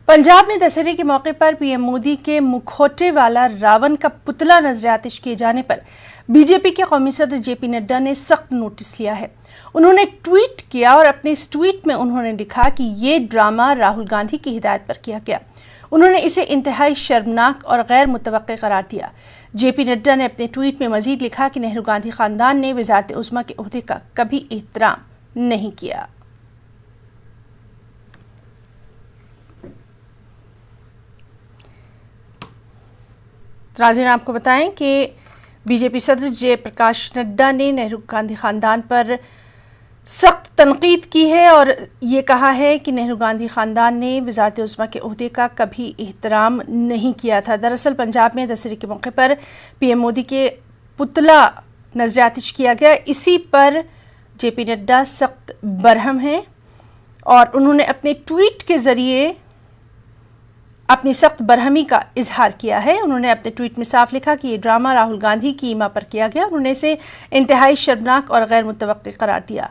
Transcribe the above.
पंजाब में दशहरे के मौके पर पीएम मोदी के मुखौटे वाला रावण का पुतला नजर आतिश किए जाने पर बीजेपी के कौमी सदर जेपी नड्डा ने सख्त नोटिस लिया है। उन्होंने ट्वीट किया और अपने इस ट्वीट में उन्होंने लिखा कि ये ड्रामा राहुल गांधी की हिदायत पर किया गया। उन्होंने इसे इंतहाई शर्मनाक और गैर मुतवक्के करार दिया। जेपी नड्डा ने अपने ट्वीट में मजीद लिखा कि नेहरू गांधी खानदान ने वज़ारत उज़्मा के ओहदे का कभी एहतराम नहीं किया। नाज़रीन, आपको बताएं कि बीजेपी सदर जयप्रकाश नड्डा ने नेहरू गांधी खानदान पर सख्त तनकीद की है और ये कहा है कि नेहरू गांधी खानदान ने वज़ारत उज़्मा के ओहदे का कभी एहतराम नहीं किया था। दरअसल पंजाब में दशहरे के मौके पर पीएम मोदी के पुतला नजरातिश किया गया। इसी पर जेपी नड्डा सख्त बरहम हैं और उन्होंने अपने ट्वीट के ज़रिए अपनी सख्त बरहमी का इजहार किया है। उन्होंने अपने ट्वीट में साफ लिखा कि ये ड्रामा राहुल गांधी की ईमा पर किया गया। उन्होंने इसे इंतहाई शर्मनाक और गैर मुतवक्किल करार दिया।